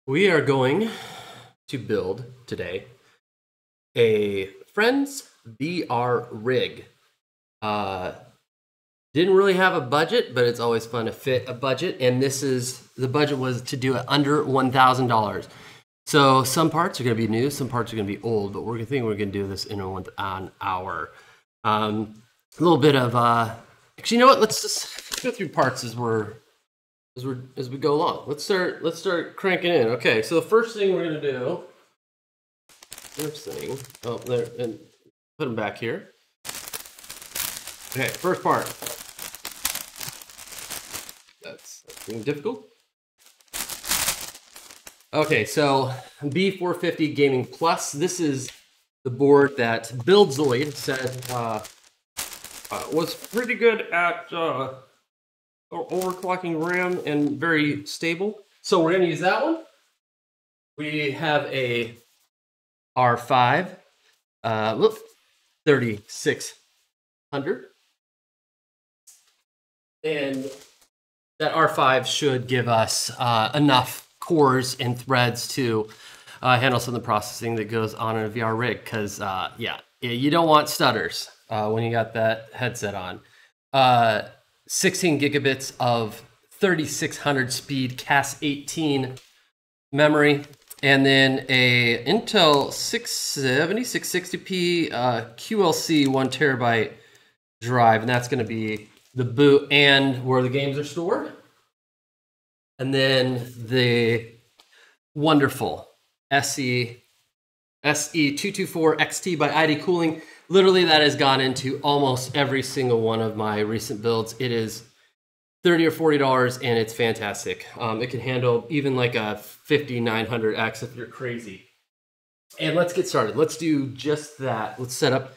We are going to build today a Friends VR rig. Didn't really have a budget, but it's always fun to fit a budget. And the budget was to do it under $1,000. So some parts are going to be new, some parts are going to be old, but we're going to do this in an hour. A little bit of actually, you know what? Let's just go through parts as we go along. Let's start cranking in. Okay, so the first thing we're gonna do, oh, there, and put them back here. Okay, first part. That's being difficult. Okay, so B450 Gaming Plus. This is the board that Zoid said was pretty good at overclocking RAM and very stable. So we're going to use that one. We have a R5 3600. And that R5 should give us enough cores and threads to handle some of the processing that goes on in a VR rig. Because, yeah, you don't want stutters when you got that headset on. 16 gigabits of 3600 speed Cas18 memory, and then a Intel 670, 660p QLC 1 terabyte drive, and that's going to be the boot and where the games are stored. And then the wonderful SE224 XT by ID Cooling. Literally, that has gone into almost every single one of my recent builds. It is $30 or $40, and it's fantastic. It can handle even like a 5900X if you're crazy. And let's get started. Let's do just that. Let's set up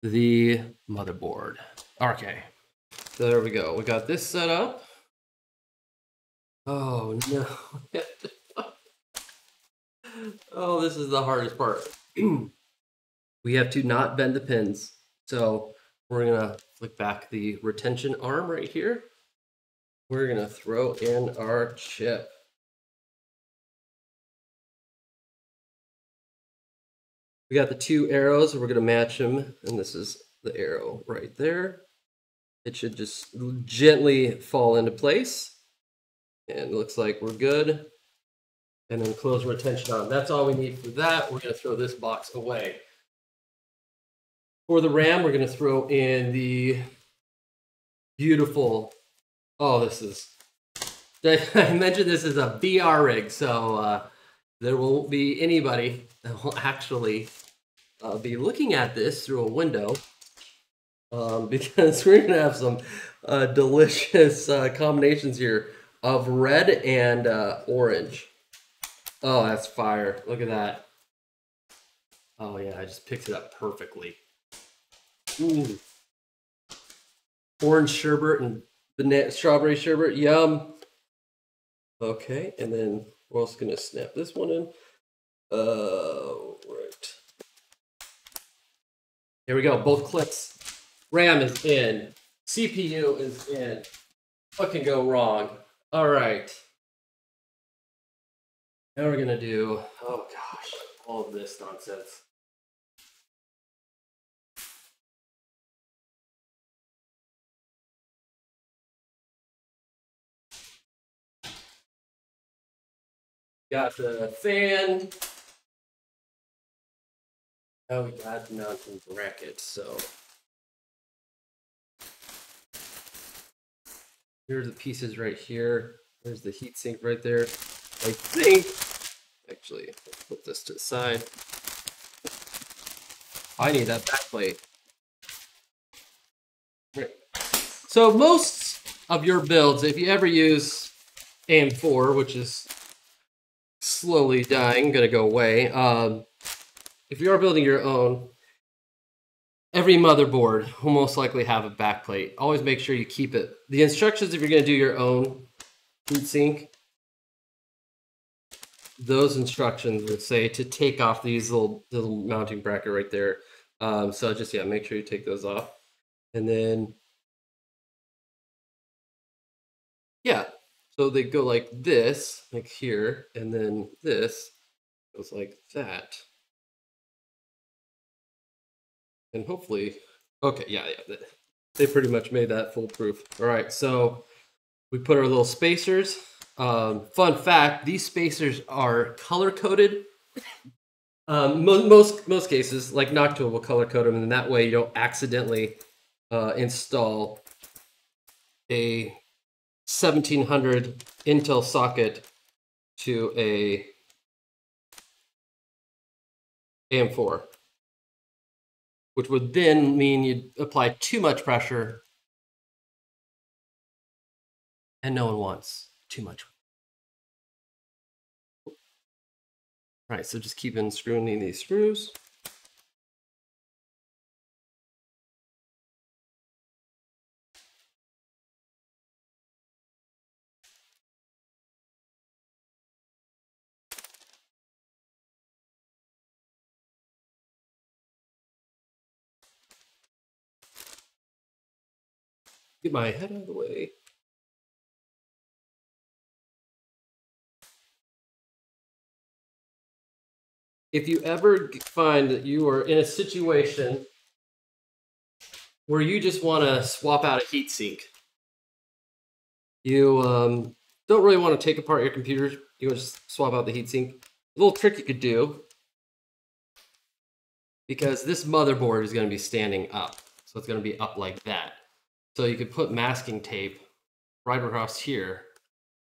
the motherboard. Okay, so there we go. We got this set up. Oh, no. Oh, this is the hardest part. We have to not bend the pins. So we're gonna flick back the retention arm right here. We're gonna throw in our chip. We got the two arrows, we're gonna match them, and this is the arrow right there. It should just gently fall into place. And it looks like we're good. And then close retention arm. That's all we need for that. We're gonna throw this box away. For the RAM, we're going to throw in the beautiful, I mentioned this is a VR rig, so there won't be anybody that will actually be looking at this through a window, because we're going to have some delicious combinations here of red and orange. Oh, that's fire. Look at that. Oh yeah, I just picked it up perfectly. Ooh. Orange sherbet and strawberry sherbet, yum. Okay, and then we're also gonna snap this one in. Right. Here we go, both clicks. RAM is in, CPU is in. What can go wrong? All right. Now we're gonna do, oh gosh, all of this nonsense. Got the fan. Oh, we got the mounting bracket. So here's the pieces right here. There's the heatsink right there. I think, actually, let's put this to the side. I need that backplate. Right. So most of your builds, if you ever use AM4, which is slowly dying, gonna go away. If you are building your own, every motherboard will most likely have a backplate. Always make sure you keep it. The instructions, if you're gonna do your own heatsink, those instructions would say to take off these little mounting bracket right there. So just, yeah, make sure you take those off. And then, yeah, So they go like this, like here, and then this goes like that. And hopefully, okay, yeah, they pretty much made that foolproof. All right, so we put our little spacers. Fun fact, these spacers are color-coded. Most cases, like Noctua will color-code them, and that way you don't accidentally install a 1700 Intel socket to a AM4, which would then mean you'd apply too much pressure, and no one wants too much. All right, so just keep unscrewing these screws. Get my head out of the way. If you ever find that you are in a situation where you just want to swap out a heatsink, you don't really want to take apart your computer, you just swap out the heatsink. A little trick you could do, because this motherboard is going to be standing up, so it's going to be up like that. So you could put masking tape right across here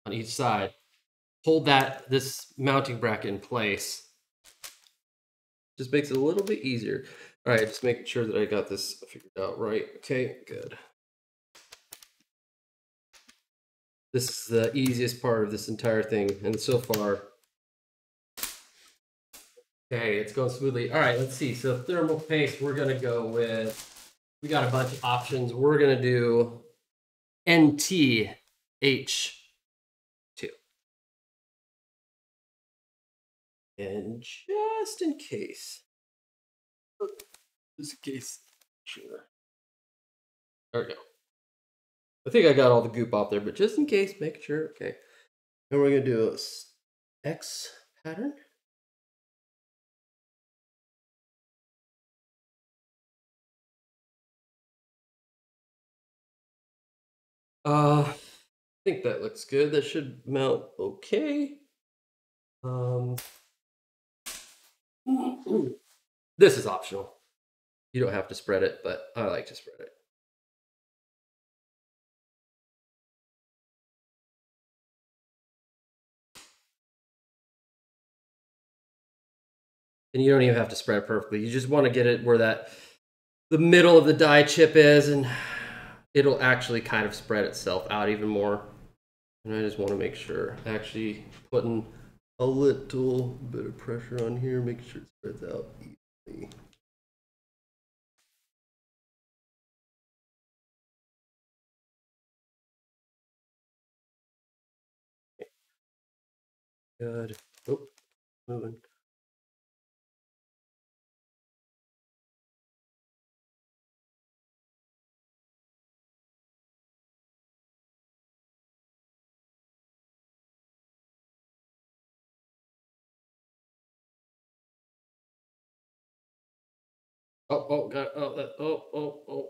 on each side, hold this mounting bracket in place. Just makes it a little bit easier. All right, just making sure that I got this figured out right. Okay, good. This is the easiest part of this entire thing, and so far, okay, it's going smoothly. All right, let's see. So thermal paste, we're gonna go with, we got a bunch of options. We're gonna do NTH2. And just in case, sure. There we go. I think I got all the goop off there, but just in case, make sure. Okay. And we're gonna do a X pattern. I think that looks good. That should mount okay. This is optional. You don't have to spread it, but I like to spread it. And you don't even have to spread it perfectly. You just want to get it where the middle of the die chip is, and it'll actually kind of spread itself out even more. And I just want to make sure, actually putting a little bit of pressure on here, make sure it spreads out evenly. Good. Oh, moving. Oh, God. Oh.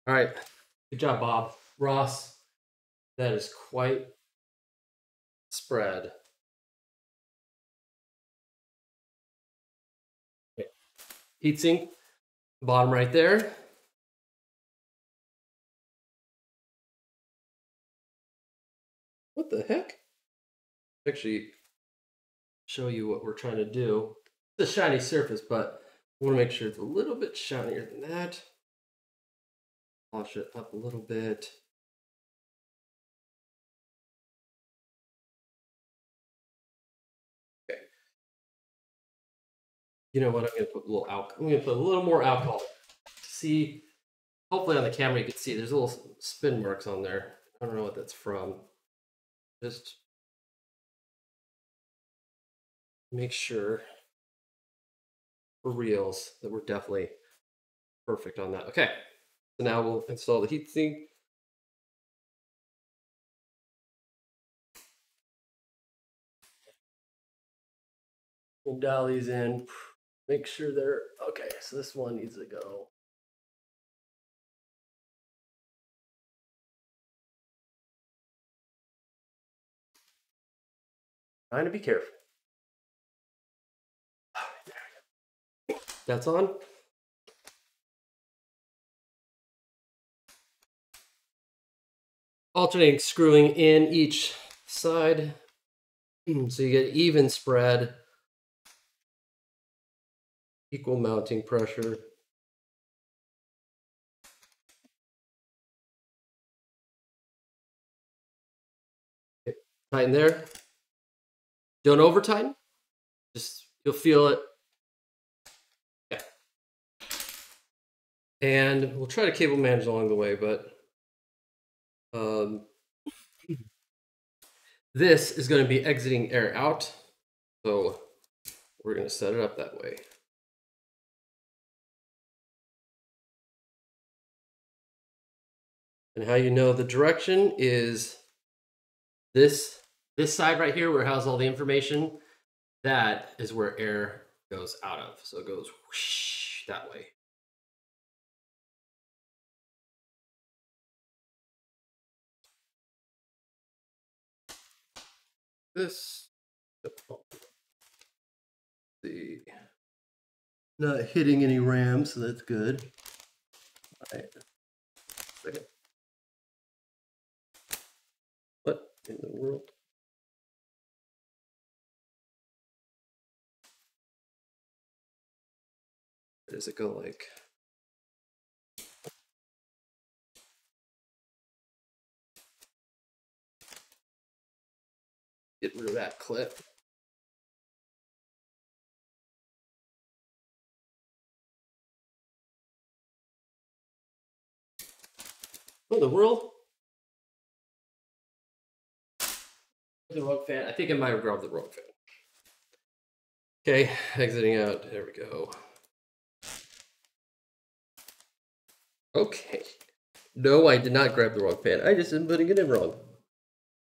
All right. Good job, Bob. Ross, that is quite spread. Okay. Heatsink, bottom right there. What the heck? Actually, show you what we're trying to do. It's a shiny surface, but I want to make sure it's a little bit shinier than that. Polish it up a little bit. Okay. You know what? I'm going to put a little alcohol. I'm going to put a little more alcohol. See, hopefully on the camera you can see there's little spin marks on there. I don't know what that's from. Just make sure for reals that we're definitely perfect on that. Okay, so now we'll install the heatsink. We'll dial these in, make sure they're okay. So this one needs to go. Trying to be careful. That's on. Alternating screwing in each side so you get even spread, equal mounting pressure. Okay. Tighten there. Don't over tighten. Just you'll feel it. Yeah. And we'll try to cable manage along the way, but this is going to be exiting air out. So we're going to set it up that way. And how you know the direction is this side right here where it has all the information. That is where air goes out of. So it goes whoosh that way. This, see, not hitting any rams, so that's good. All right. Second. What in the world? Where does it go like? Get rid of that clip. What in the world? The wrong fan. I think I might have grabbed the wrong fan. Okay, exiting out. There we go. Okay. No, I did not grab the wrong fan. I just am putting it in wrong.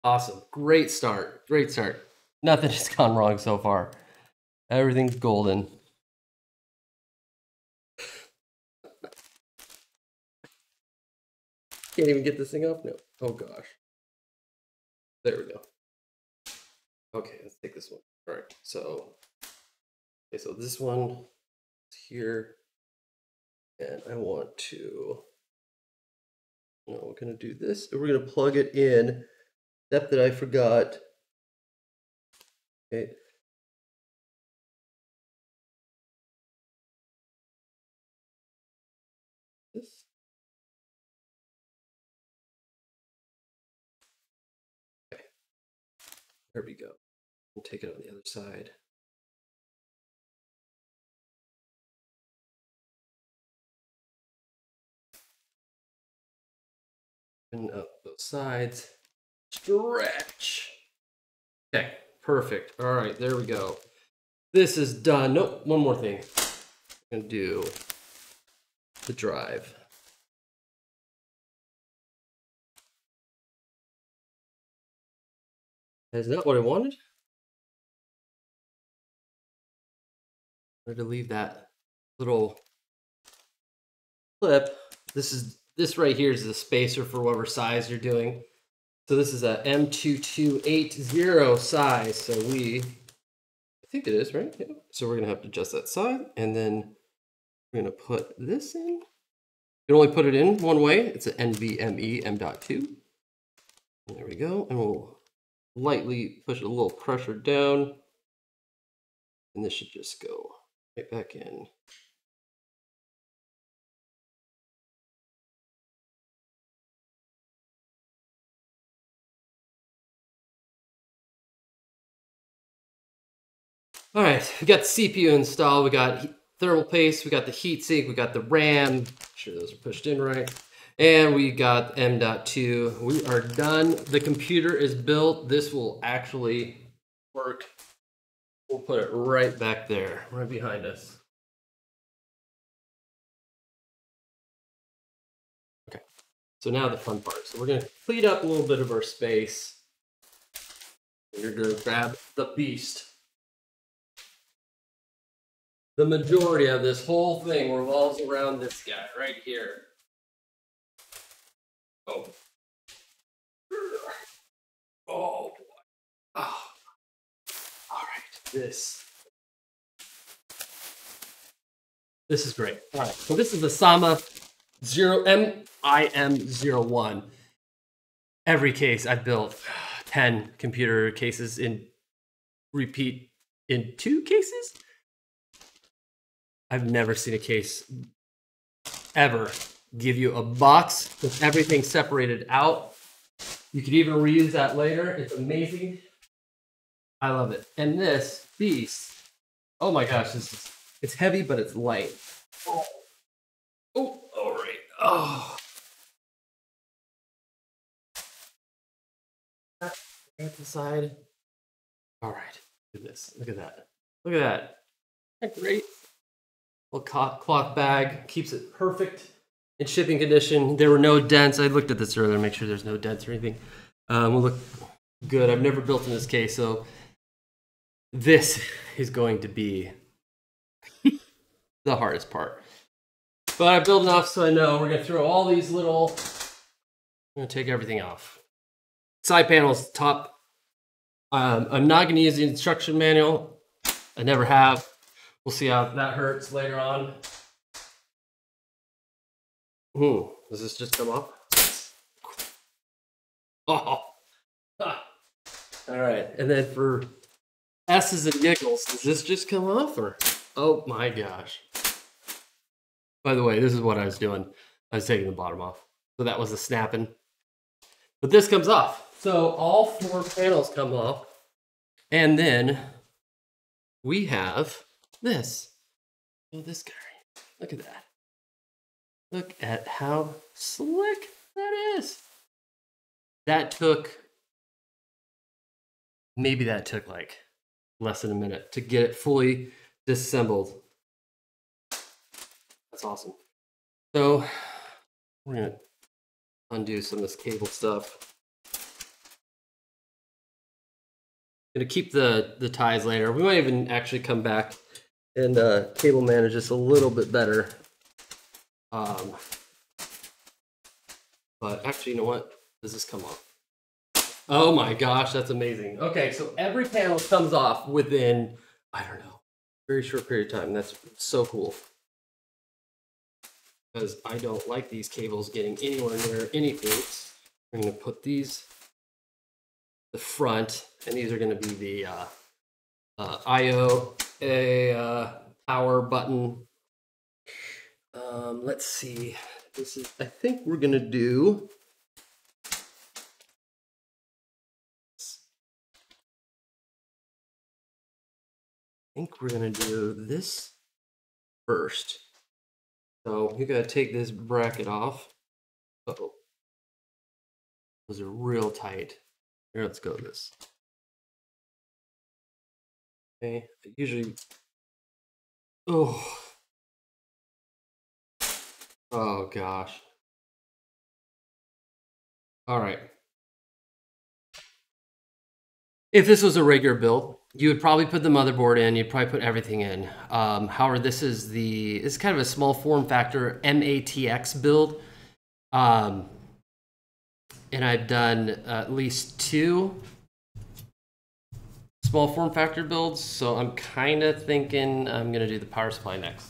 Awesome. Great start. Great start. Nothing has gone wrong so far. Everything's golden. Can't even get this thing up? No. Oh, gosh. There we go. Okay, let's take this one. All right, so, okay, so this one is here. And I want to, no, we're going to do this. We're going to plug it in. Step that I forgot. Okay. This. Okay. There we go. We'll take it on the other side. Open up both sides. Stretch. Okay, perfect. All right, there we go. This is done. Nope, one more thing. I'm going to do the drive. Is that what I wanted? I'm going to leave that little clip. This right here is the spacer for whatever size you're doing. So this is a M2280 size. So I think it is, right? Yeah. So we're gonna have to adjust that side, and then we're gonna put this in. You can only put it in one way. It's an NVMe M.2. There we go, and we'll lightly push a little pressure down, and this should just go right back in. All right, we got the CPU installed, we got thermal paste, we got the heatsink, we got the RAM, make sure those are pushed in right, and we got M.2. We are done. The computer is built. This will actually work. We'll put it right back there, right behind us. So now the fun part. So we're going to clean up a little bit of our space. You're going to grab the beast. The majority of this whole thing revolves around this guy right here. Oh. Oh, boy. Oh. All right. This is great. All right. So this is the SAMA IM01. Every case I've built 10 computer cases in repeat in 2 cases. I've never seen a case ever give you a box with everything separated out. You could even reuse that later. It's amazing. I love it. And this beast, oh my gosh, it's heavy, but it's light. Oh, all right. Oh. At the side. All right. Look at this. Look at that. Look at that. Isn't that great? Little cloth bag keeps it perfect in shipping condition. There were no dents. I looked at this earlier to make sure there's no dents or anything. Will look good. I've never built in this case, so this is going to be the hardest part. But I built enough so I know we're going to throw all these little. I'm going to take everything off. Side panels, top. I'm not going to use the instruction manual. I never have. We'll see how that hurts later on. Does this just come off? Oh. Ah. All right. And then for S's and giggles, does this just come off or? Oh my gosh. By the way, this is what I was doing. I was taking the bottom off. So that was the snapping. But this comes off. So all 4 panels come off. And then we have this. Oh, this guy. Look at that. Look at how slick that is. That took, maybe that took like less than a minute to get it fully disassembled. That's awesome. So we're gonna undo some of this cable stuff. Gonna keep the ties later. We might even actually come back and cable manage this a little bit better. But actually, you know what? Does this come off? Oh my gosh, that's amazing. Okay, so every panel comes off within, I don't know, very short period of time. That's so cool. Because I don't like these cables getting anywhere near anything. I'm going to put these the front, and these are going to be the I/O, power button. Let's see. This is. I think we're going to do. I think we're going to do this first. So you got to take this bracket off. Uh-oh. Those are real tight. Here, let's go with this. Okay, usually. Oh gosh. All right. If this was a regular build, you would probably put the motherboard in. You'd probably put everything in. However, this is kind of a small form factor MATX build. And I've done at least 2 small form factor builds, so I'm kind of thinking I'm going to do the power supply next.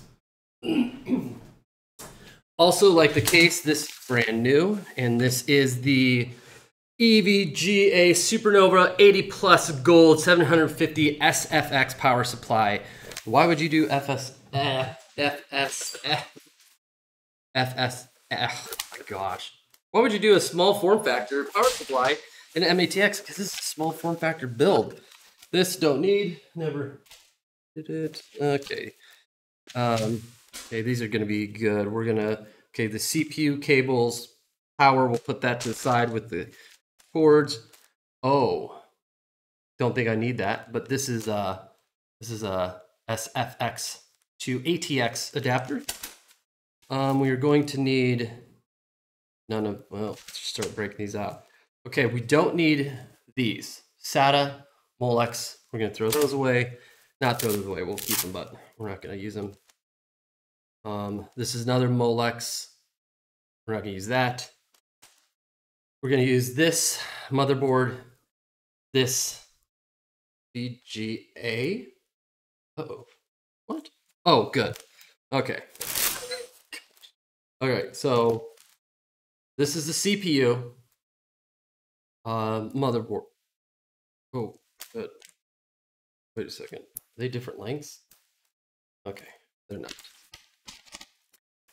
Also, like the case, this is brand new, and this is the EVGA Supernova 80 Plus Gold 750 SFX power supply. Why would you do FS? Oh my gosh. Why would you do a small form factor power supply in an MATX? Because this is a small form factor build. This don't need, never did it. Okay. Okay, these are going to be good. We're going to, okay, the CPU cables, power, we'll put that to the side with the cords. Oh, don't think I need that, but this is a SFX to ATX adapter. We are going to need None of, well, let's just start breaking these out. Okay, we don't need these. SATA, Molex, we're gonna throw those away. Not throw those away, we'll keep them, but we're not gonna use them. This is another Molex. We're not gonna use that. We're gonna use this motherboard, this VGA. Uh-oh, what? Oh, good, okay. All right, so this is the CPU motherboard. Oh, good. Wait a second. Are they different lengths? Okay, they're not.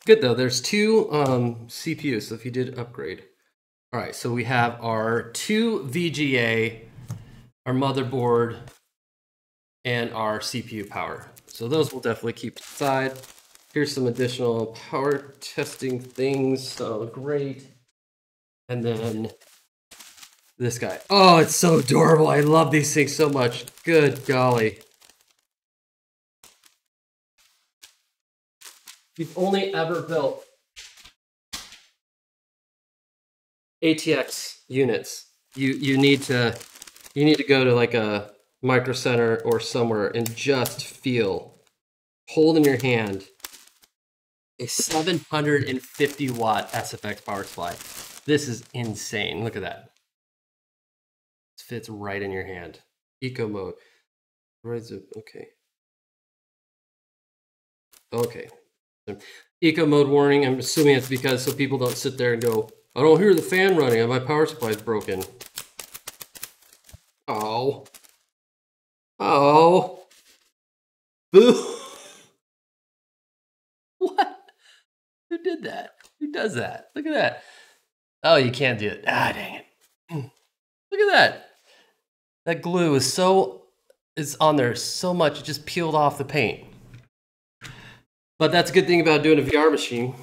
Good though. There's two CPUs. So if you did upgrade, all right. So we have our two VGA, our motherboard, and our CPU power. So those we'll definitely keep aside. Here's some additional power testing things. So great. And then this guy. Oh, it's so adorable. I love these things so much. Good golly. You've only ever built ATX units. You need to go to like a Micro Center or somewhere and just feel, hold in your hand a 750 watt SFX power supply. This is insane. Look at that. This fits right in your hand. Eco mode. Okay. Okay. Eco mode warning. I'm assuming it's because so people don't sit there and go, I don't hear the fan running and my power supply is broken. Oh. Oh. Boo. What? Who did that? Who does that? Look at that. Oh, you can't do it. Ah, dang it. Look at that. That glue is on there so much, it just peeled off the paint. But that's a good thing about doing a VR machine.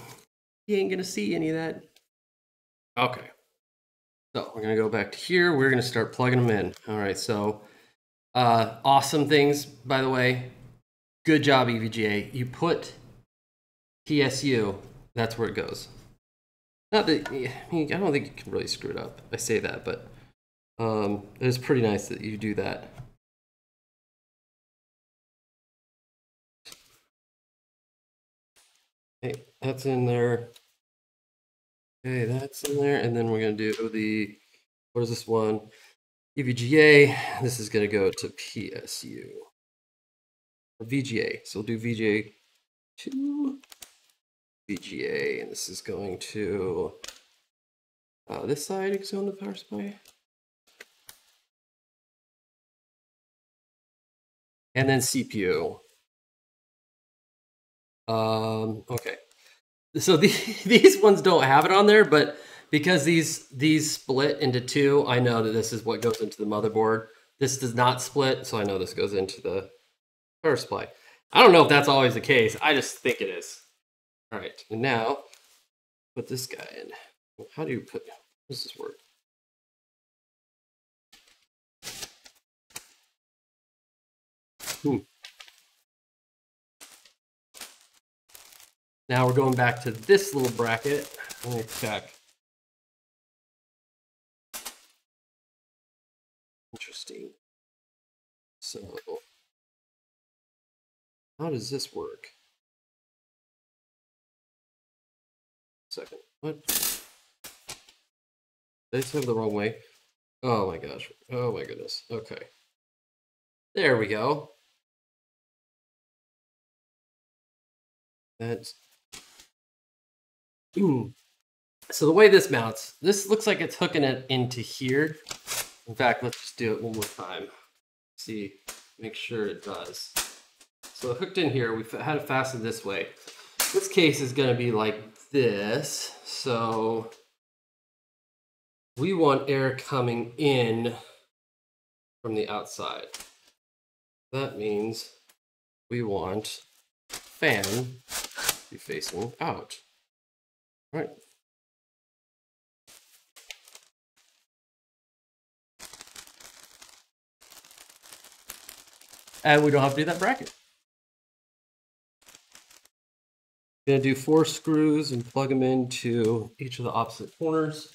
You ain't gonna see any of that. Okay. So we're gonna go back to here. We're gonna start plugging them in. All right, so awesome things, by the way. Good job, EVGA. You put PSU, that's where it goes. Not that, I mean, I don't think you can really screw it up. I say that, but it's pretty nice that you do that. Okay, that's in there. Okay, that's in there, and then we're gonna do the, what is this one? EVGA. This is gonna go to PSU. Or VGA. So we'll do VGA to VGA, and this is going to this side is on the power supply. And then CPU. Okay. So these ones don't have it on there, but because these split into two, I know that this is what goes into the motherboard. This does not split, so I know this goes into the power supply. I don't know if that's always the case. I just think it is. All right, and now put this guy in. How do you put? How does this work? Now we're going back to this little bracket. Let me check. Interesting. So, how does this work? Second. What? Did I just have the wrong way? Oh my gosh. Oh my goodness. Okay. There we go. That's. So the way this mounts, this looks like it's hooking it into here. In fact, let's just do it one more time. See, make sure it does. So it hooked in here, we've had it fastened this way. This case is gonna be like this. So we want air coming in from the outside. That means we want fan to be facing out. All right. And we don't have to do that bracket. Gonna do 4 screws and plug them into each of the opposite corners.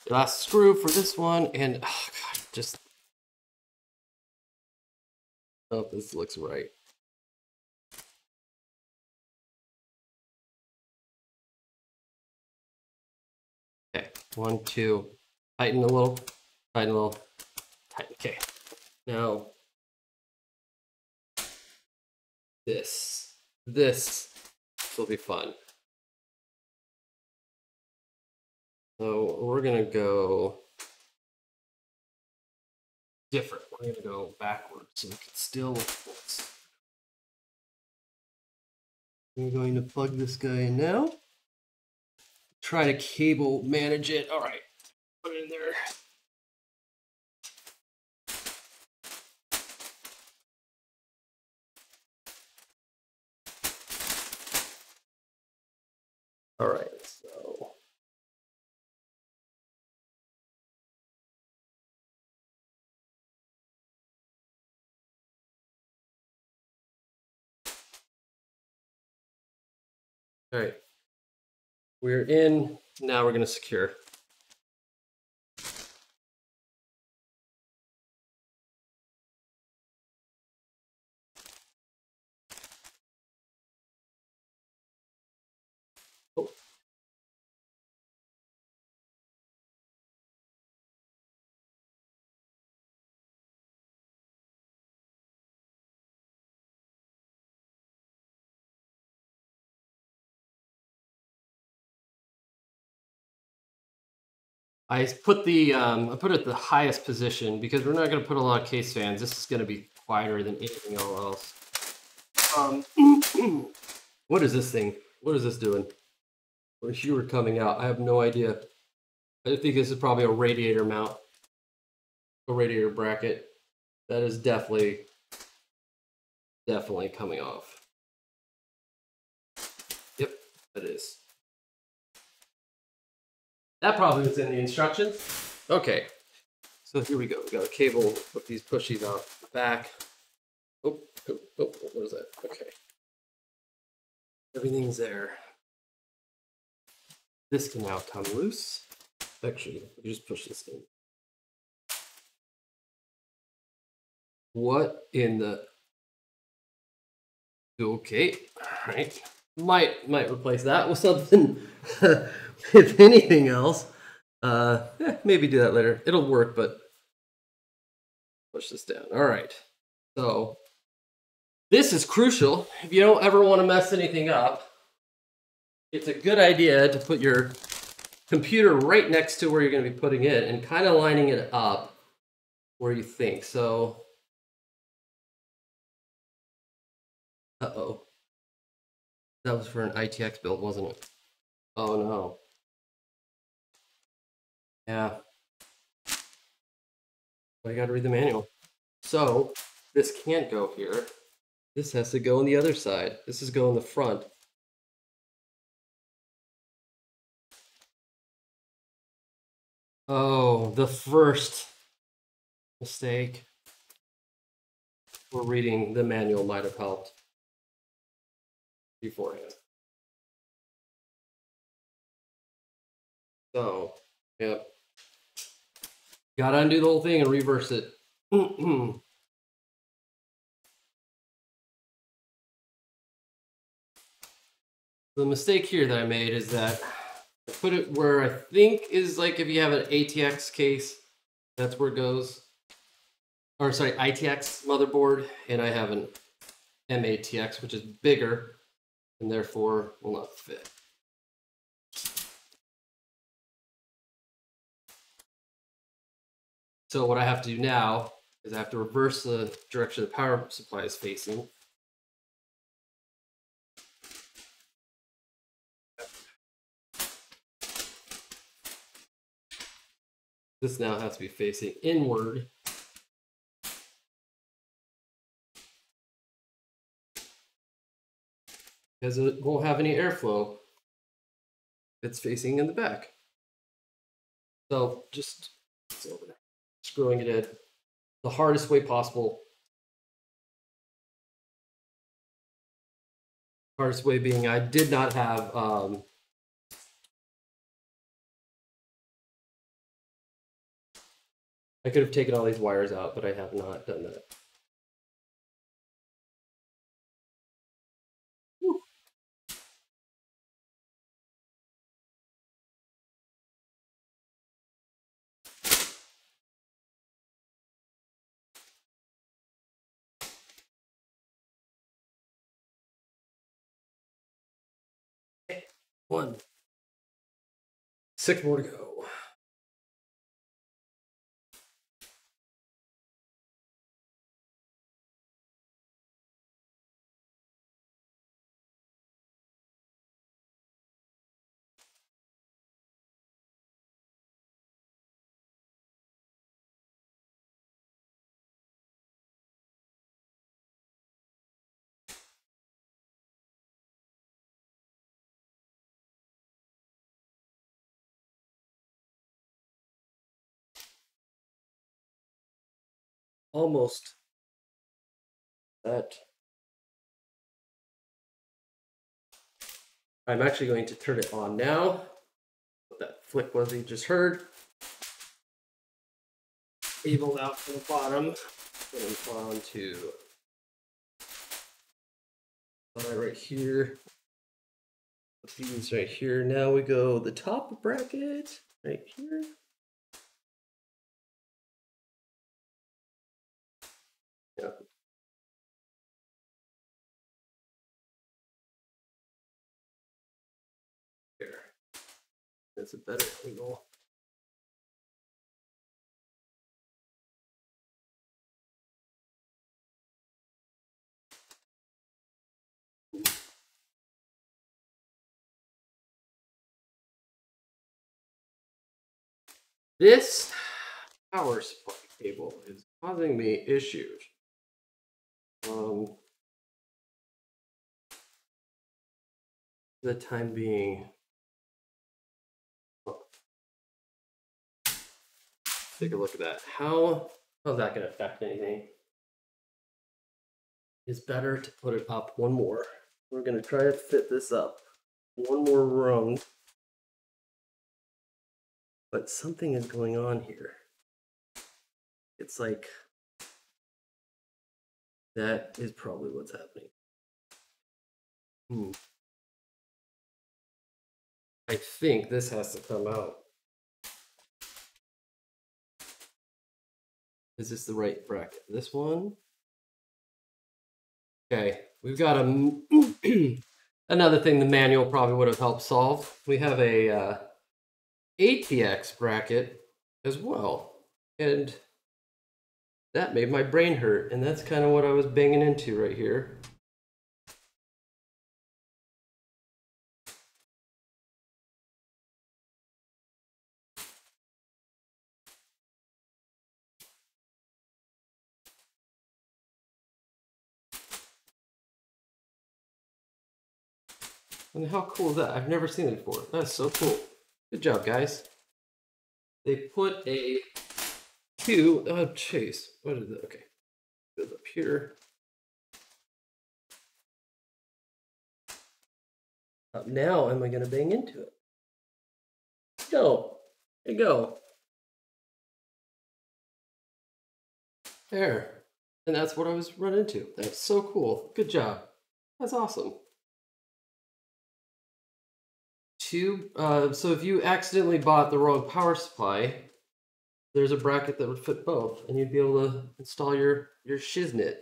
Last screw for this one, and oh god, just hope this looks right. Okay, 1, 2, tighten a little, tighten a little, tighten. Okay, now this will be fun. So we're gonna go different. We're gonna go backwards so we can still. I'm going to plug this guy in now. Try to cable manage it. All right, put it in there. All right, so. All right, we're in. Now we're going to secure. Oh. I put the I put it at the highest position because we're not going to put a lot of case fans. This is going to be quieter than anything else. What is this thing? What is this doing? Where's you were coming out? I have no idea. I think this is probably a radiator mount, a radiator bracket. That is definitely coming off. Yep, that is. That probably was in the instructions. Okay, so here we go. We got a cable, put these pushies off the back. Oh, what was that? Okay. Everything's there. This can now come loose. Actually, you just push this in. What in the... Okay, all right. Might replace that with something, if anything else. Maybe do that later. It'll work, but push this down. All right. So this is crucial. If you don't ever want to mess anything up, it's a good idea to put your computer right next to where you're going to be putting it and kind of lining it up where you think. So, uh-oh. That was for an ITX build, wasn't it? Oh, no. Yeah. Well, you got to read the manual. So, this can't go here. This has to go on the other side. This is going in the front. Oh, the first mistake. We're reading the manual might have helped beforehand. So, yep. Gotta undo the whole thing and reverse it. The mistake here that I made is that I put it where I think is like if you have an ATX case, that's where it goes. Or sorry, ITX motherboard, and I have an MATX, which is bigger. and therefore will not fit. So what I have to do now is I have to reverse the direction the power supply is facing. This now has to be facing inward. Because it won't have any airflow. It's facing in the back. So just screwing it in the hardest way possible. Hardest way being I did not have I could have taken all these wires out, but I have not done that. Whew. One. 6 more to go. Almost. That. I'm actually going to turn it on now. What that flick was you just heard. Cabled out from the bottom. Put them on to right here. These right here. Now we go the top bracket right here. Yep. Here. That's a better angle. This power supply cable is causing me issues. The time being, take a look at that. How's that going to affect anything? It's better to put it up one more. We're going to try to fit this up one more rung. But something is going on here. It's like, that is probably what's happening. I think this has to come out. Is this the right bracket? This one? Okay, we've got a another thing the manual probably would have helped solve. We have a ATX bracket as well, and that made my brain hurt, and that's kind of what I was banging into right here. And how cool is that? I've never seen it before. That's so cool. Good job, guys. They put a chase. What is it? Okay. Goes up here. Now am I going to bang into it? Go. There you go. There. And that's what I was running into. That's so cool. Good job. That's awesome. So if you accidentally bought the wrong power supply, there's a bracket that would fit both, and you'd be able to install your shiznit.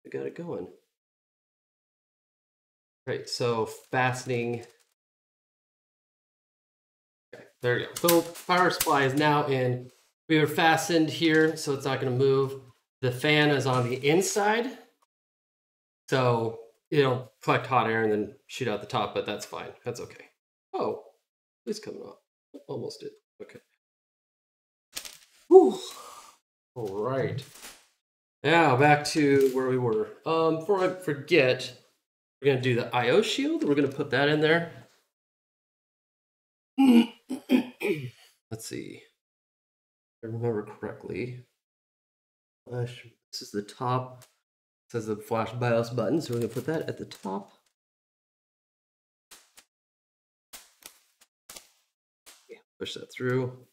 I got it going. Right, so fastening. Okay, there you go. So power supply is now in. We are fastened here, so it's not going to move. The fan is on the inside, so it'll collect hot air and then shoot out the top, but that's fine. That's okay. Oh, it's coming off. Almost did. Okay. Whew. All right. Now back to where we were. Before I forget, we're gonna do the IO shield. We're gonna put that in there. Let's see. If I remember correctly. Flash. This is the top. It says the flash BIOS button, so we're gonna put that at the top. Yeah, push that through.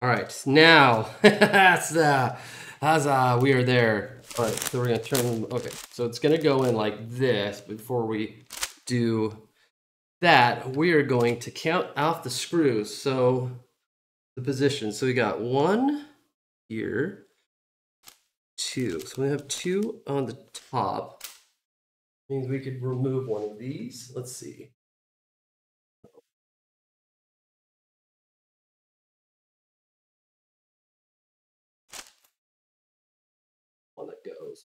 All right, now we are there. All right, so we're gonna turn. Okay, so it's gonna go in like this. Before we do that, we are going to count out the screws. So the position. So we got 1 here, 2. So we have 2 on the top. Means we could remove one of these. Let's see. One that goes.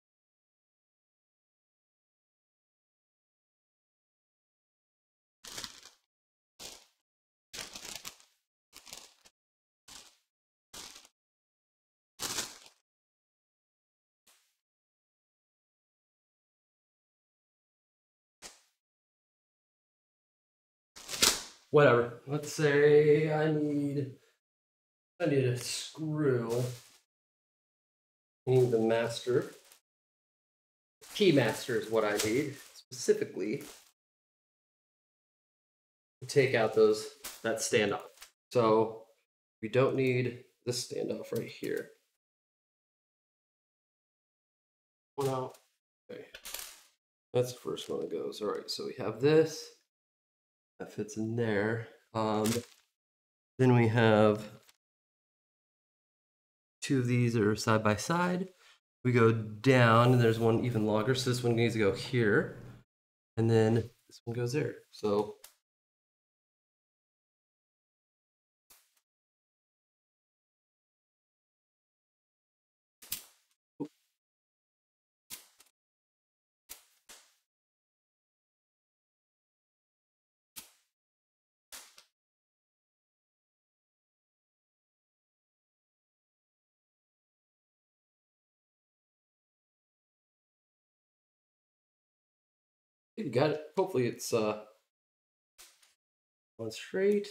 Whatever. Let's say I need a screw. I need the master. Key master is what I need specifically to take out that standoff. So we don't need this standoff right here. One out. Okay. That's the first one that goes. All right, so we have this. That fits in there. Then we have 2 of these that are side by side. We go down, and there's one even longer. So this one needs to go here, and then this one goes there. So you got it. Hopefully it's on straight.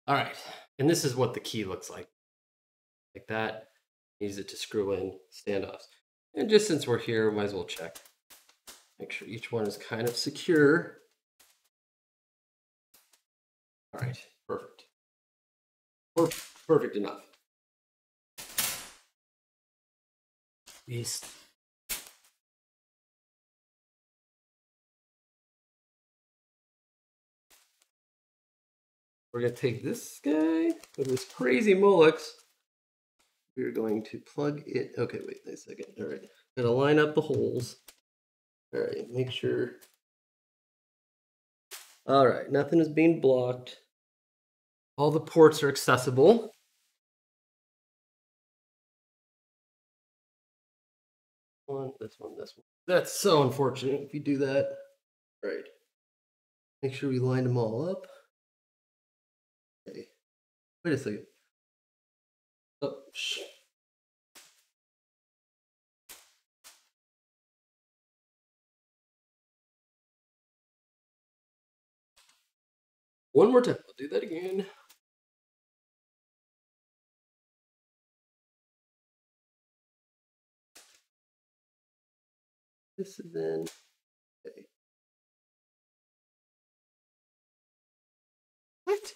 All right, and this is what the key looks like that. Use it to screw in standoffs. And just since we're here, might as well check. Make sure each one is kind of secure. All right, perfect. Perfect enough. Beast. We're gonna take this guy with this crazy Molex. We're going to plug it. Okay, wait a second. All right, gonna line up the holes. All right, make sure. All right, nothing is being blocked. All the ports are accessible. This one. That's so unfortunate if you do that. All right. Make sure we line them all up. Okay. Wait a second. Oh, shit. One more time. I'll do that again. This is in. Okay. What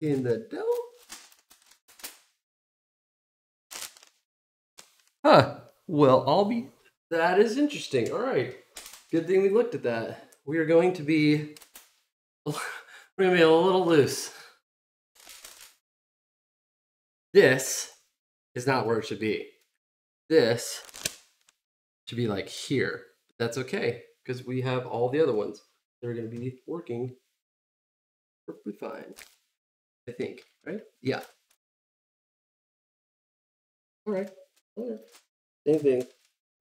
in the devil? Huh. Well, that is interesting. All right. Good thing we looked at that. We are going to be a little loose. This is not where it should be. This should be like here. That's okay, because we have all the other ones that are going to be working perfectly fine, I think, right? Yeah. All right. All right. Same thing.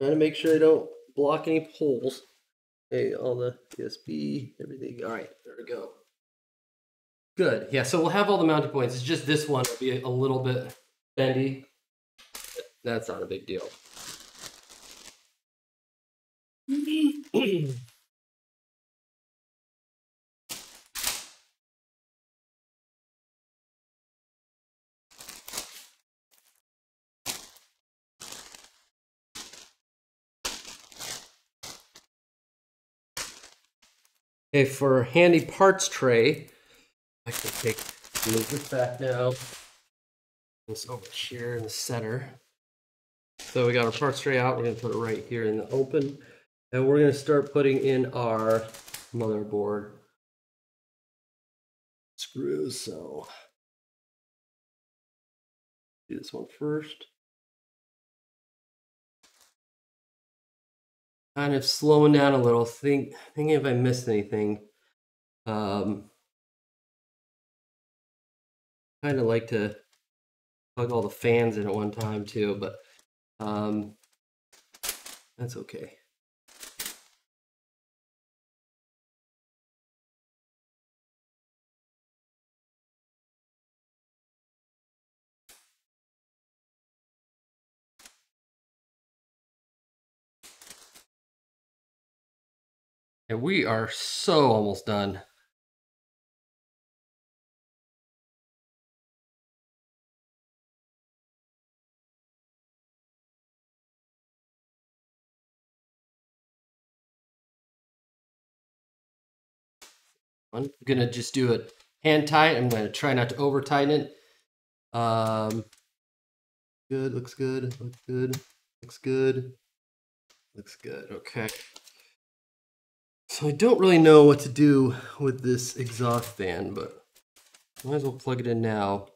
Trying to make sure I don't block any holes. Okay, all the USB, everything. All right, there we go. Good. Yeah, so we'll have all the mounting points. It's just this one will be a little bit bendy. That's not a big deal. Okay, for handy parts tray, I can move this back now. This over here in the center. So we got our parts tray out. We're going to put it right here in the open. And we're going to start putting in our motherboard screws. So do this one first. Kind of slowing down a little, thinking if I missed anything. Kind of like to plug all the fans in at one time too, but that's okay. And we are so almost done. I'm gonna just do it hand tight. I'm gonna try not to over tighten it. Good, looks good, looks good, looks good, looks good. Okay. So I don't really know what to do with this exhaust fan, but might as well plug it in now.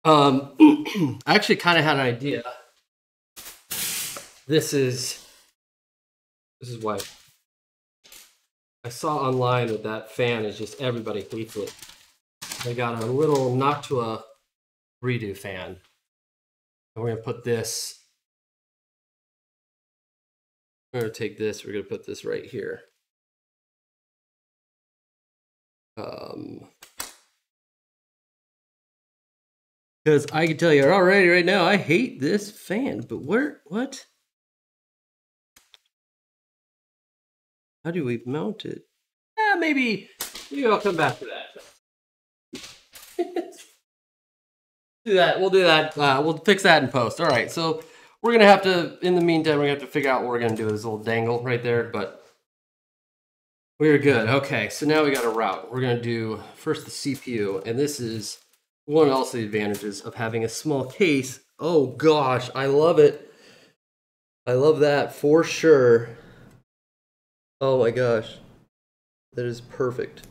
I actually kind of had an idea. This is why I saw online that fan is just everybody hates it. They got a little knock to a redo fan. And we're gonna put this. We're gonna take this. We're gonna put this right here. Because I can tell you already right now, I hate this fan. But what? How do we mount it? Maybe I'll come back to that. Do that. We'll do that. We'll fix that in post. All right. So we're gonna have to. In the meantime, we're gonna have to figure out what we're gonna do with this little dangle right there. But we're good. Okay. So now we got a route. We're gonna do first the CPU, and this is one of the advantages of having a small case. Oh gosh, I love it. I love that for sure. Oh my gosh, that is perfect.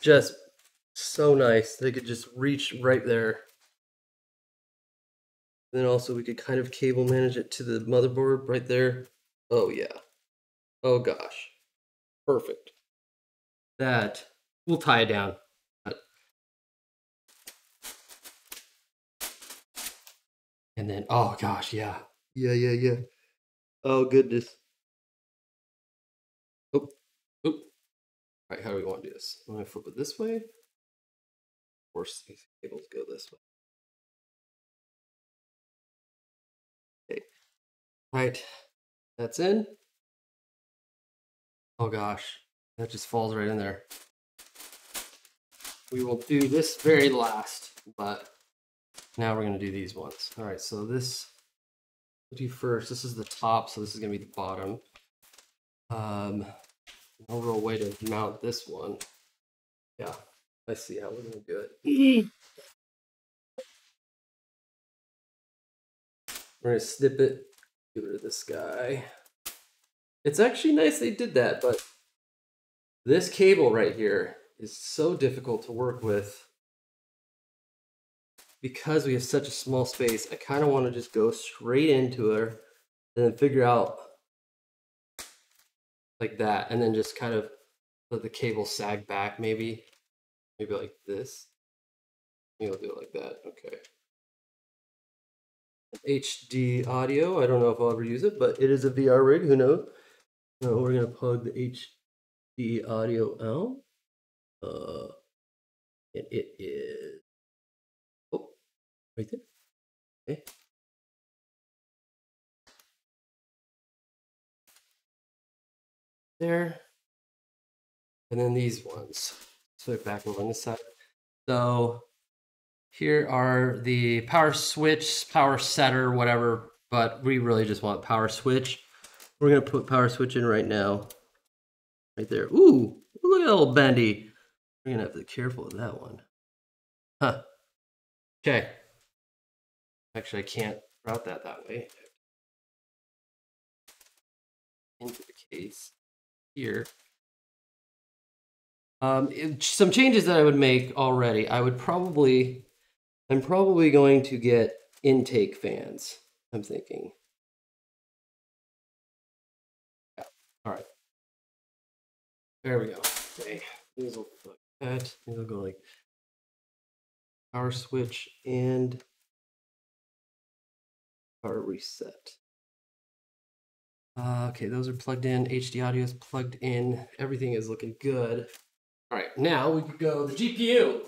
Just so nice. They could just reach right there. Then also we could kind of cable manage it to the motherboard right there. Oh yeah. Oh gosh. Perfect. That, we'll tie it down. And then, oh gosh, yeah. Yeah. Oh goodness. Oh. All right, how do we want to do this? I'm gonna flip it this way. Of course, these cables go this way. Okay. All right, that's in. Oh gosh, that just falls right in there. We will do this very last, but now we're gonna do these ones. All right, so this we'll do first. This is the top, so this is gonna be the bottom. No real way to mount this one. Yeah, I see how we're gonna do it. We're gonna snip it, give it to this guy. It's actually nice they did that, but this cable right here is so difficult to work with. because we have such a small space, I kind of want to just go straight into her and then figure out like that, and then just kind of let the cable sag back, maybe like this. Maybe I'll do it like that. Okay. HD audio. I don't know if I'll ever use it, but it is a VR rig. Who knows? No, we're gonna plug the HD audio out. And it is right there. Okay. There. And then these ones. So back over on this side. So here are the power switch, power setter, whatever, but we really just want power switch. We're gonna put power switch in right now. Right there. Ooh, look at that little bendy. We're gonna have to be careful with that one. Huh. Okay. Actually, I can't route that way. Into the case here. Some changes that I would make already. I'm probably going to get intake fans. I'm thinking. Yeah. All right. There we go. Okay. These will go like that. These will go like power switch and power reset. Okay, those are plugged in. HD audio is plugged in. Everything is looking good. All right, now we could go the GPU.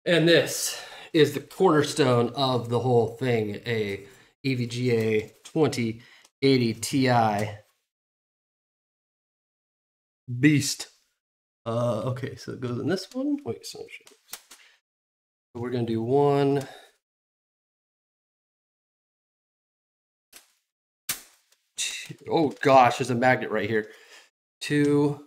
And this is the cornerstone of the whole thing, a EVGA 2080 Ti beast. Okay, so it goes in this one. Wait, so we're gonna do one. Oh gosh, there's a magnet right here. 2,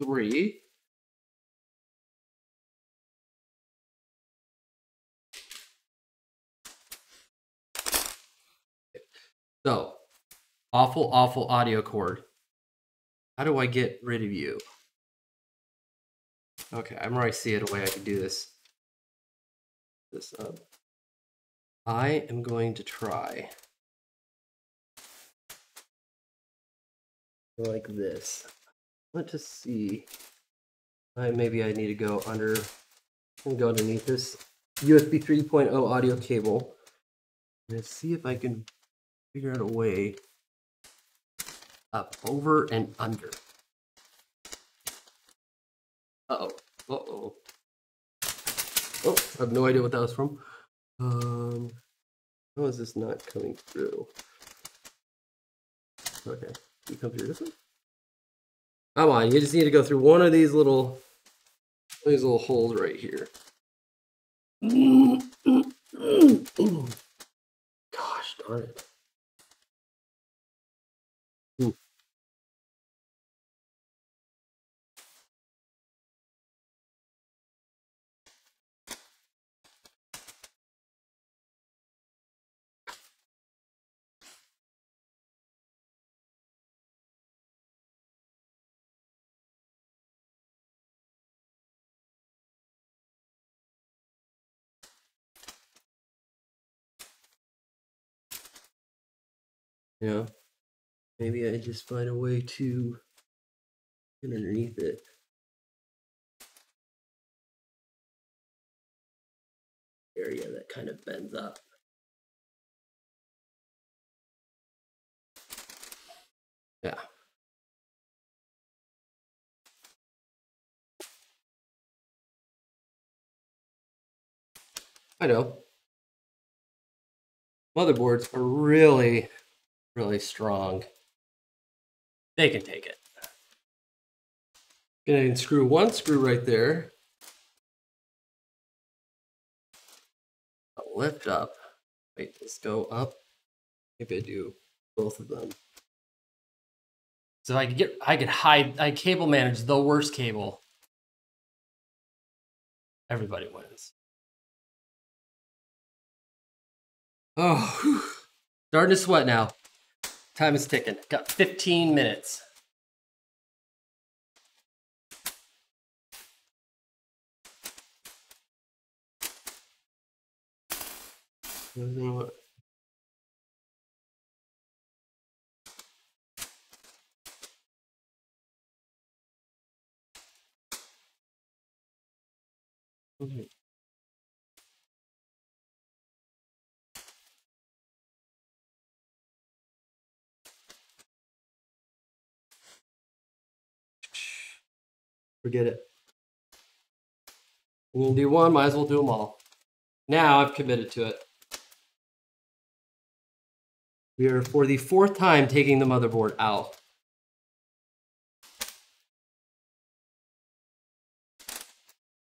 3. So, awful audio cord. How do I get rid of you? Okay, I'm already seeing a way I can do this. I am going to try like this. Let's just see. Maybe I need to go underneath this USB 3.0 audio cable. And see if I can figure out a way up, over, and under. Uh-oh. Uh-oh. Oh, I have no idea what that was from. How is this not coming through? Okay, you come through this one? Come on, you just need to go through one of these little holes right here. Gosh darn it. Yeah, maybe I just find a way to get underneath it. Area that kind of bends up. Yeah. I know. Motherboards are really strong. They can take it. Gonna screw one screw right there. I'll lift up. Wait, let's go up. Maybe I do both of them. So I cable manage the worst cable. Everybody wins. Oh, whew. Starting to sweat now. Time is ticking. Got 15 minutes. Forget it. We're gonna do one, might as well do them all. Now I've committed to it. We are for the 4th time taking the motherboard out.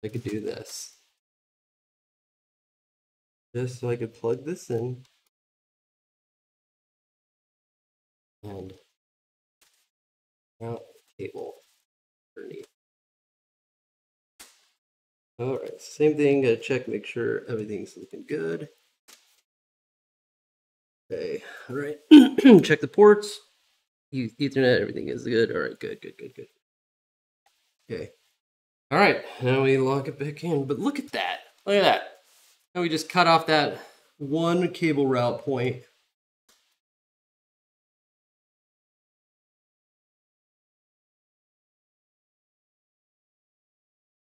I could do this. Just so I could plug this in. And out the cable underneath. All right, same thing, gotta check, make sure everything's looking good. Okay, all right, check the ports. Use Ethernet, everything is good. All right, good. Okay, all right, now we lock it back in, but look at that. Look at that. Now we just cut off that one cable route point.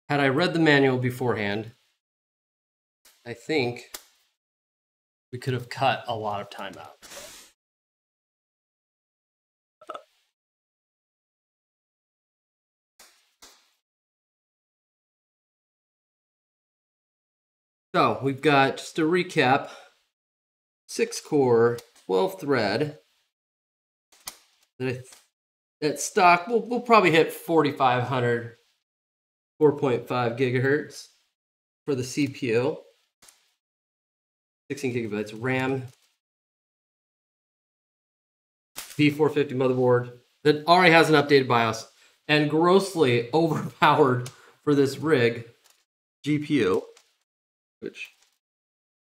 Had I read the manual beforehand, I think we could have cut a lot of time out. So we've got, just to recap, 6-core, 12-thread. At stock, we'll probably hit 4,500, 4.5 gigahertz for the CPU. 16 gigabytes RAM. B450 motherboard that already has an updated BIOS and grossly overpowered for this rig GPU, which,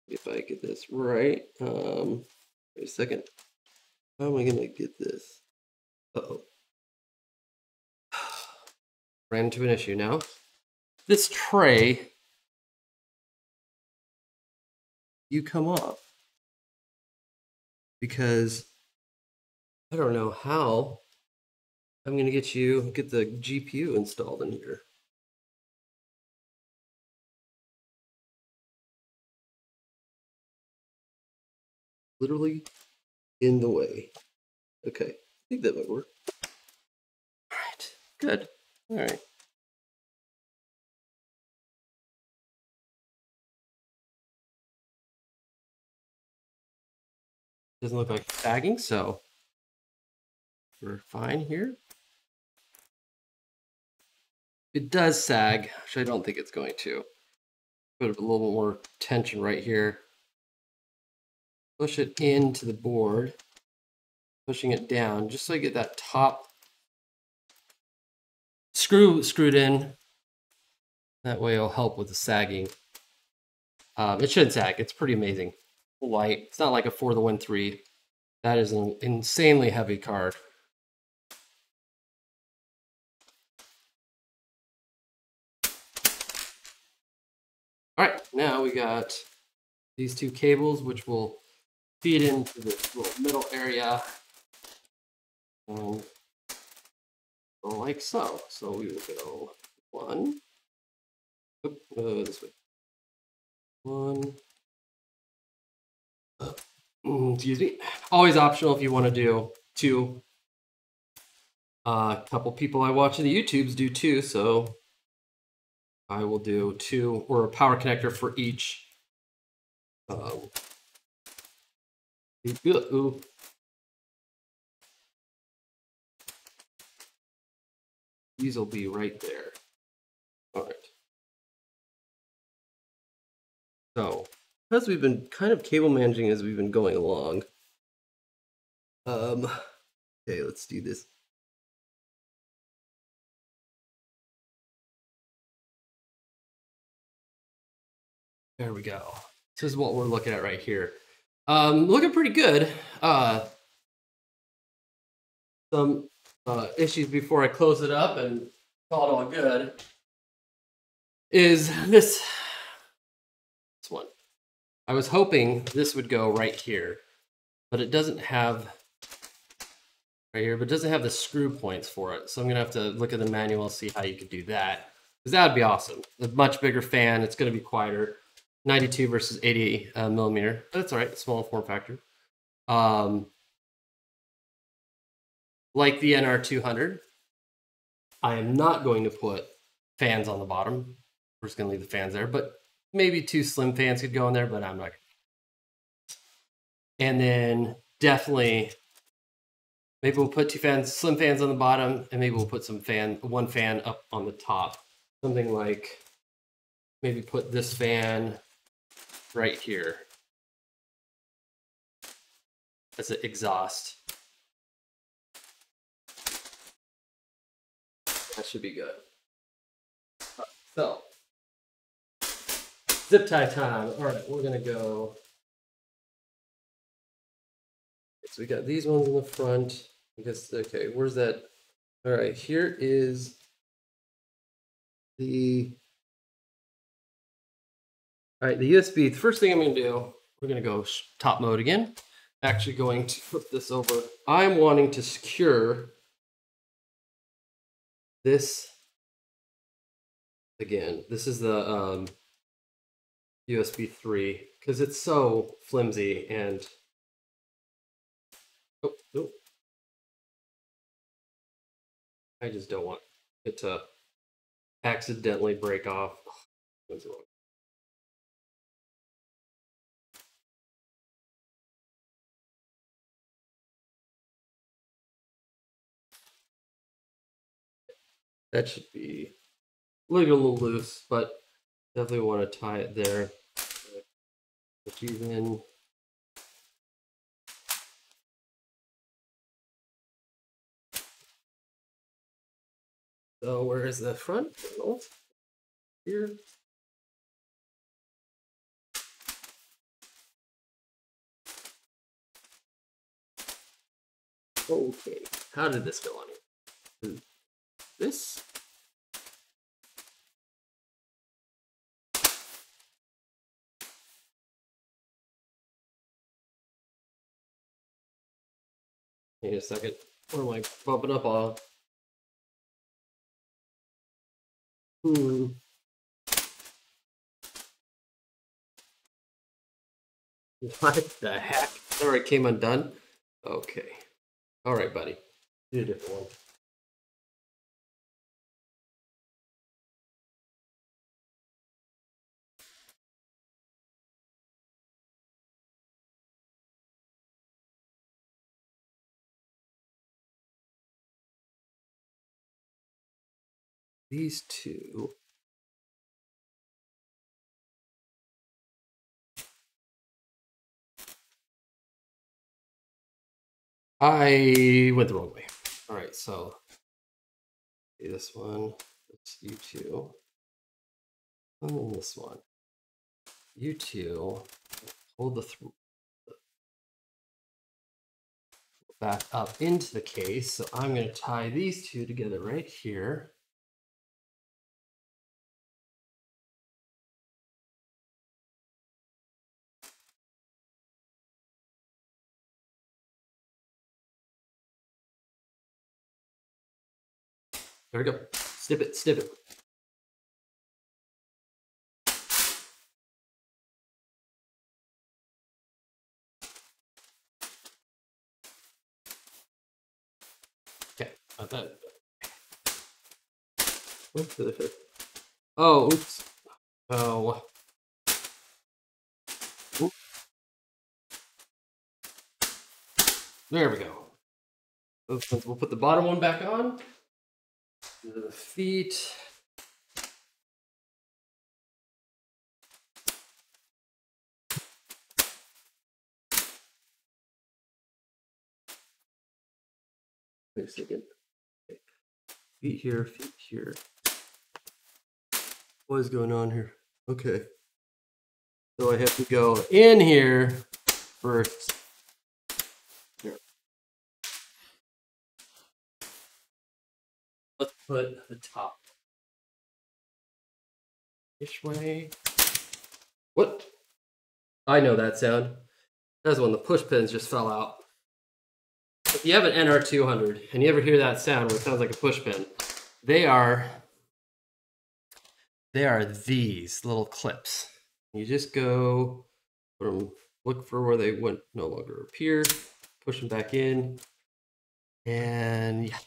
if I get this right, wait a second. How am I gonna get this? Uh-oh. Ran into an issue now. This tray, you come off because I don't know how I'm gonna get the GPU installed in here. Literally in the way. Okay, I think that might work. All right, good. All right. Doesn't look like sagging, so we're fine here. It does sag, which I don't think it's going to. Put a little more tension right here. Push it into the board, pushing it down, just so I get that top screw screwed in. That way it'll help with the sagging. It should sag, it's pretty amazing. Light, it's not like a For the Win 3. That is an insanely heavy card. All right, now we got these 2 cables, which will feed into this little middle area. And go like so. So we will go 1. This way. 1. Excuse me. Always optional if you want to do 2. A couple people I watch in the YouTubes do 2, so I will do 2, or a power connector for each. These will be right there. All right. So, because we've been kind of cable managing as we've been going along, okay, let's do this. There we go. This is what we're looking at right here. Looking pretty good. Some issues before I close it up and call it all good is this one. I was hoping this would go right here, but it doesn't have right here, but it doesn't have the screw points for it. So I'm gonna have to look at the manual, see how you could do that, because that would be awesome. A much bigger fan, it's gonna be quieter. 92 versus 80 millimeter, but that's all right, small form factor. Like the NR200, I am not going to put fans on the bottom. We're just gonna leave the fans there, but maybe 2 slim fans could go in there, but I'm not. And then definitely, maybe we'll put 2 fans, slim fans on the bottom, and maybe we'll put one fan up on the top. Something like, maybe put this fan right here as an exhaust. That should be good. So, zip tie time. All right, we're gonna go. So we got these ones in the front. I guess, okay, where's that? All right, here is the, all right, the USB. The first thing I'm gonna do, we're gonna go top mode again. Actually going to flip this over. I'm wanting to secure this again. This is the USB 3 because it's so flimsy and oh, I just don't want it to accidentally break off. That should be a little loose, but definitely want to tie it there. Put these in. So where is the front panel? Here. Okay, how did this go on? This? Wait a second. What am I bumping up on? What the heck? All right, came undone. Okay. All right, buddy. Do a different one. These two. I went the wrong way. All right, so this one, it's U2. And then this one. U2, hold the back up into the case. So I'm going to tie these two together right here. There we go. Snip it, snip it. Okay, not that. Oh, oops. Oh. Oop. There we go. We'll put the bottom one back on. The feet. Wait a second. Okay. Feet here, feet here. What is going on here? Okay. So I have to go in here first. Here. Let's put the top this way. What? I know that sound. That's when the push pins just fell out. If you have an NR200 and you ever hear that sound where it sounds like a push pin, they are these little clips. You just go from look for where they went no longer appear, push them back in, and yeah.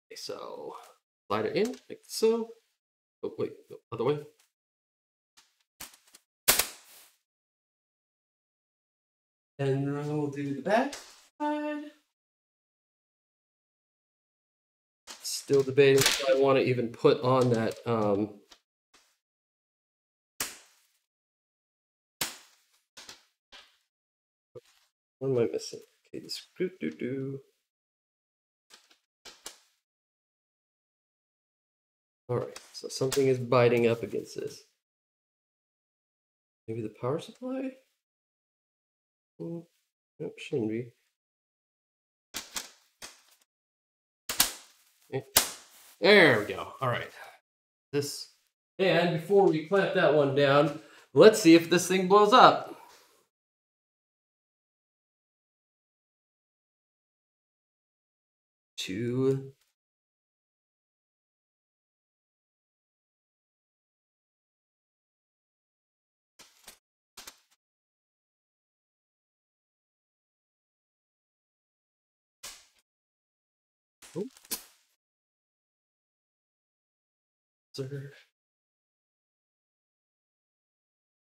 Okay, so slide it in like so. Oh wait, no, other way. And then we'll do the back side. Still debating if I want to even put on that what am I missing? Okay, the screw do. Alright, so something is biting up against this. Maybe the power supply? Nope, shouldn't be. Okay. There we go. Alright. This, and before we clamp that one down, let's see if this thing blows up. Two. Oh. Sir.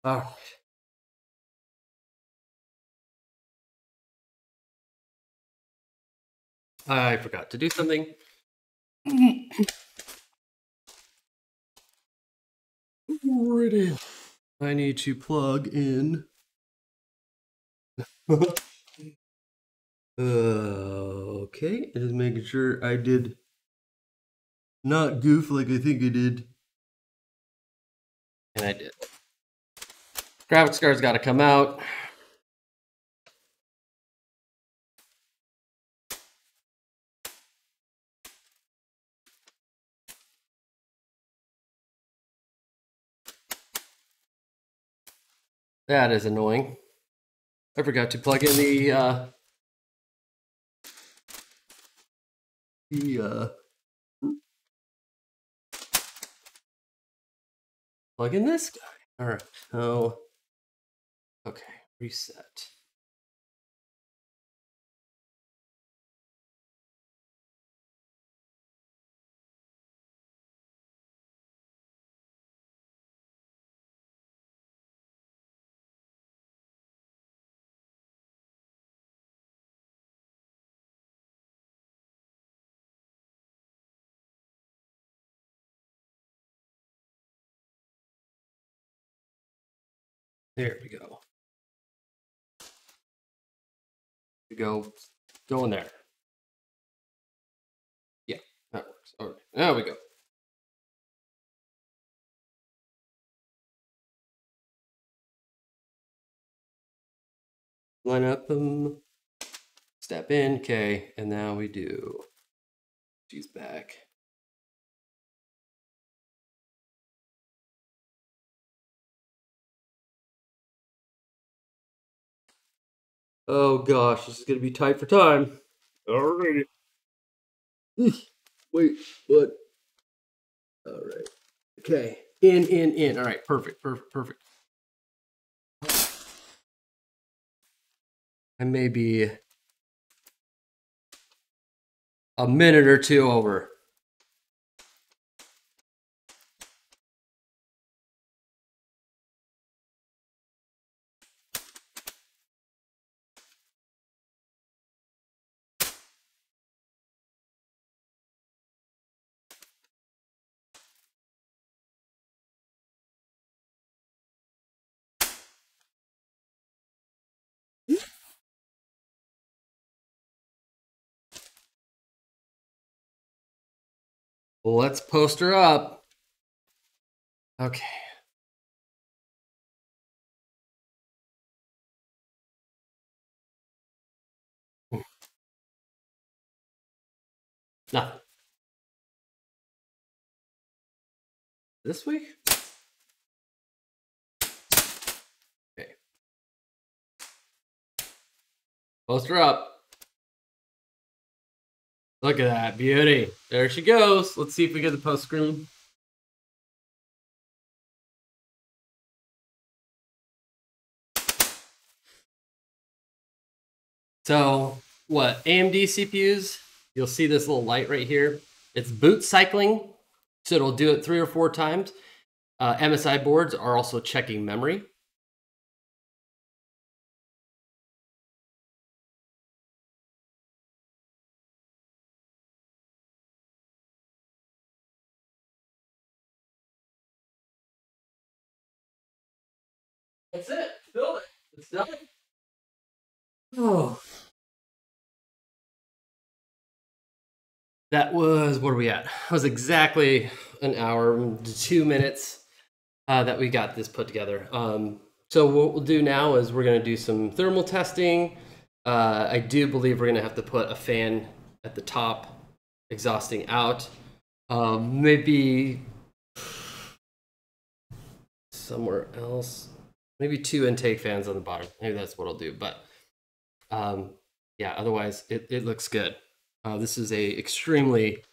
All right. I forgot to do something. Ready. I need to plug in. Okay, just making sure I did not goof like I think I did. And I did. Graphics card's got to come out. That is annoying. I forgot to plug in the plug in this guy. All right. So, okay, reset. There we go. Go in there. Yeah, that works. All right, there we go. Line up them, step in, okay, and now we do. She's back. Oh gosh, this is gonna be tight for time. Alrighty. Wait, what? All right. Okay. In. All right. Perfect. I may be a minute or two over. Let's post her up. Okay. Nothing. This week? Okay. Post her up. Look at that beauty. There she goes. Let's see if we get the post screen. So what, AMD CPUs, you'll see this little light right here. It's boot cycling, so it'll do it 3 or 4 times. MSI boards are also checking memory. That's it. Build it. It's done. Oh. That was, what are we at? It was exactly an hour, 2 minutes that we got this put together. So what we'll do now is we're going to do some thermal testing. I do believe we're going to have to put a fan at the top, exhausting out. Maybe somewhere else. Maybe 2 intake fans on the bottom. Maybe that's what I'll do. But yeah, otherwise it looks good. This is a extremely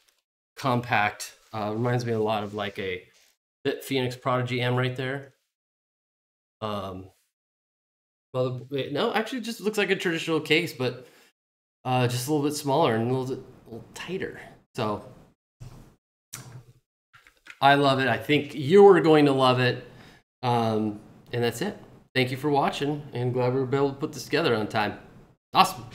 compact. Reminds me a lot of like a Phoenix Prodigy M right there. Well, no, actually, just looks like a traditional case, but just a little bit smaller and a little tighter. So I love it. I think you're going to love it. And that's it. Thank you for watching, and glad we were able to put this together on time. Awesome.